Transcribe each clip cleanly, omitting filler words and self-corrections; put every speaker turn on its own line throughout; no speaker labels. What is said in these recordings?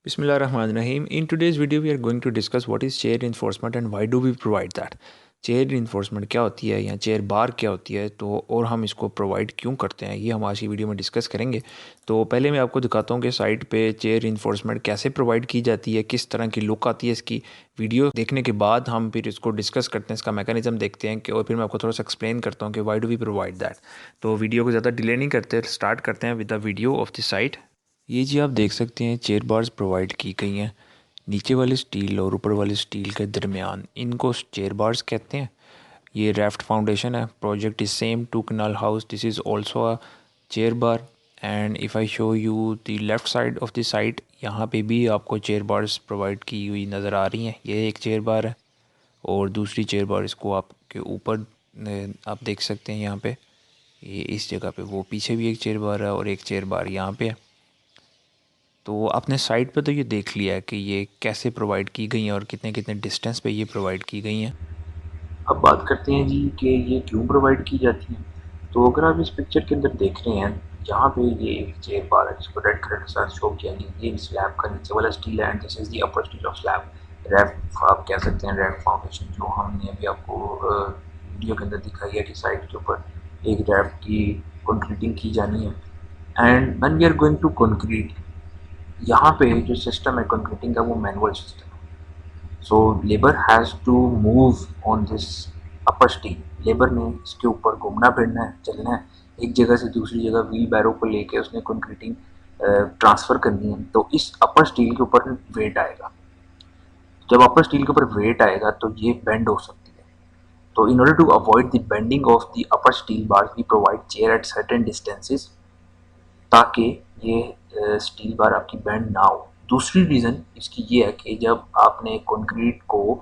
Bismillahirrahmanirrahim. In today's video, we are going to discuss what is chair reinforcement and why do we provide that. Chair reinforcement क्या होती है या chair बार क्या होती है तो और हम इसको प्रोवाइड क्यों करते हैं ये हम आज की वीडियो में डिस्कस करेंगे। तो पहले मैं आपको दिखाता हूँ कि साइट पे चेयर reinforcement कैसे प्रोवाइड की जाती है, किस तरह की लुक आती है इसकी। वीडियो देखने के बाद हम फिर इसको डिस्कस करते हैं, इसका मैकेनिज्म देखते हैं कि और फिर मैं आपको थोड़ा सा एक्सप्लेन करता हूँ कि why do we provide that. तो वीडियो को ज़्यादा डिले नहीं करते, स्टार्ट करते हैं with the video of the site. ये जी आप देख सकते हैं चेयर बार्स प्रोवाइड की गई हैं। नीचे वाले स्टील और ऊपर वाले स्टील के दरमियान इनको चेयर बार्स कहते हैं। ये राफ्ट फाउंडेशन है। Project is same to canal house. This is also a chair bar and if I show you the left side of the site, यहाँ पे भी आपको चेयर बार्स प्रोवाइड की हुई नज़र आ रही हैं। ये एक चेयर बार है और दूसरी चेयर बार इसको आपके ऊपर आप देख सकते हैं। यहाँ पे ये इस जगह पे वो पीछे भी एक चेयर बार है और एक चेयर बार यहाँ पे है। तो आपने साइट पे तो ये देख लिया है कि ये कैसे प्रोवाइड की गई हैं और कितने कितने डिस्टेंस पे ये प्रोवाइड की गई हैं। अब बात करते हैं जी कि ये क्यों प्रोवाइड की जाती हैं। तो अगर आप इस पिक्चर के अंदर देख रहे हैं, यहाँ पे ये एक चेयर बार है जिसको रेड कलर के साथ शो किया गया। ये स्लैब का नीचे वाला स्टील है and this is the upper steel of slab. Raft आप कह सकते हैं, रैफ्ट फाउंडेशन जो हमने अभी आपको वीडियो के अंदर दिखाई है कि साइड के ऊपर एक रैफ्ट की कंक्रीटिंग की जानी है। And when we are going to concrete, यहाँ पे जो सिस्टम है कंक्रीटिंग का वो मैनुअल सिस्टम है। So labour has to move on this upper steel. Labour ने इसके ऊपर घूमना फिरना है, चलना है, एक जगह से दूसरी जगह व्हील बैरो को लेके उसने कंक्रीटिंग ट्रांसफ़र करनी है। तो इस अपर स्टील के ऊपर वेट आएगा। जब अपर स्टील के ऊपर वेट आएगा तो ये बेंड हो सकती है। तो in order to avoid the bending of the upper steel bar we provide chair at certain distances, ताकि ये स्टील बार आपकी बेंड ना हो। दूसरी रीज़न इसकी ये है कि जब आपने कंक्रीट को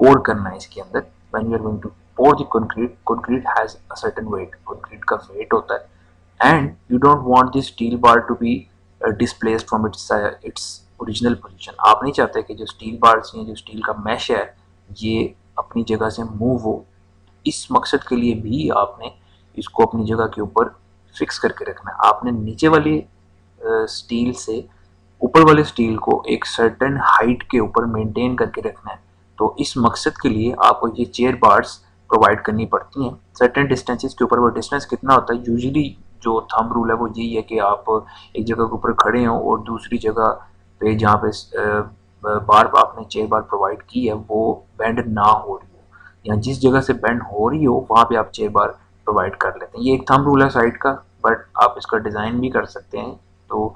पोर करना है इसके अंदर, when you are going to pour the concrete, concrete has a certain weight, concrete का वेट होता है and you don't want this steel bar to be displaced from its original position. आप नहीं चाहते कि जो स्टील बार्स हैं, जो स्टील का मैश है, ये अपनी जगह से मूव हो। इस मकसद के लिए भी आपने इसको अपनी जगह के ऊपर फिक्स करके रखना है। आपने नीचे वाली स्टील से ऊपर वाले स्टील को एक सर्टेन हाइट के ऊपर मेंटेन करके रखना है। तो इस मकसद के लिए आपको ये चेयर बार्स प्रोवाइड करनी पड़ती हैं सर्टेन डिस्टेंसेस के ऊपर। वो डिस्टेंस कितना होता है, यूजुअली जो थंब रूल है वो यही है कि आप एक जगह के ऊपर खड़े हों और दूसरी जगह पे जहाँ पे बार आपने चेयर बार प्रोवाइड की है वो बेंड ना हो रही हो, या जिस जगह से बेंड हो रही हो वहाँ पे आप चेयर बार प्रोवाइड कर लेते हैं। ये एक थंब रूल है साइड का, बट आप इसका डिज़ाइन भी कर सकते हैं। तो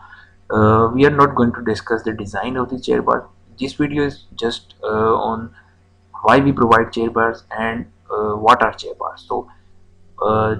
we are not going to discuss the design of the chair bar. This video is just on why we provide chair bars and what are chair bars. So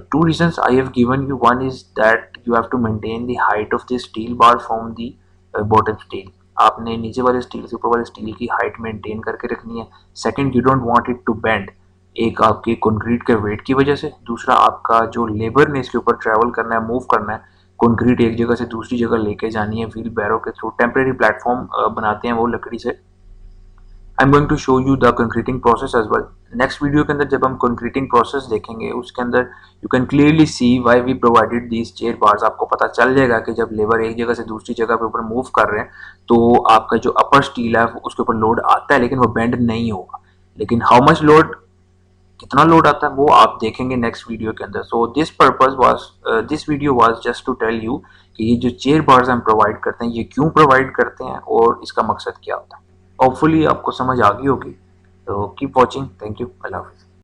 two reasons I have given you. One is that you have to maintain the height of the steel bar from the bottom steel. आपने नीचे वाले steel से ऊपर वाले steel की height maintain करके रखनी है। Second, you don't want it to bend, एक आपके कंक्रीट के वेट की वजह से। दूसरा, आपका जो लेबर ने इसके ऊपर ट्रैवल करना है, मूव करना है, कंक्रीट एक जगह से दूसरी जगह लेके जानी है व्हील बैरो के थ्रू। टेम्परेरी प्लेटफॉर्म बनाते हैं वो लकड़ी से। I am going to show you the concreting process as well. Next video के अंदर जब हम कंक्रीटिंग प्रोसेस देखेंगे उसके अंदर you can clearly see why we provided these chair bars. आपको पता चल जाएगा कि जब लेबर एक जगह से दूसरी जगह पे ऊपर मूव कर रहे हैं तो आपका जो अपर स्टील है उसके ऊपर लोड आता है लेकिन वो बेंड नहीं होगा। लेकिन हाउ मच लोड, कितना लोड आता है, वो आप देखेंगे नेक्स्ट वीडियो के अंदर। So this purpose was, this video was just to tell you कि ये जो चेयर बार्स हम प्रोवाइड करते हैं ये क्यों प्रोवाइड करते हैं और इसका मकसद क्या होता है। होपफुली आपको समझ आ गई होगी। तो keep watching. Thank you. Allah हाफिज़।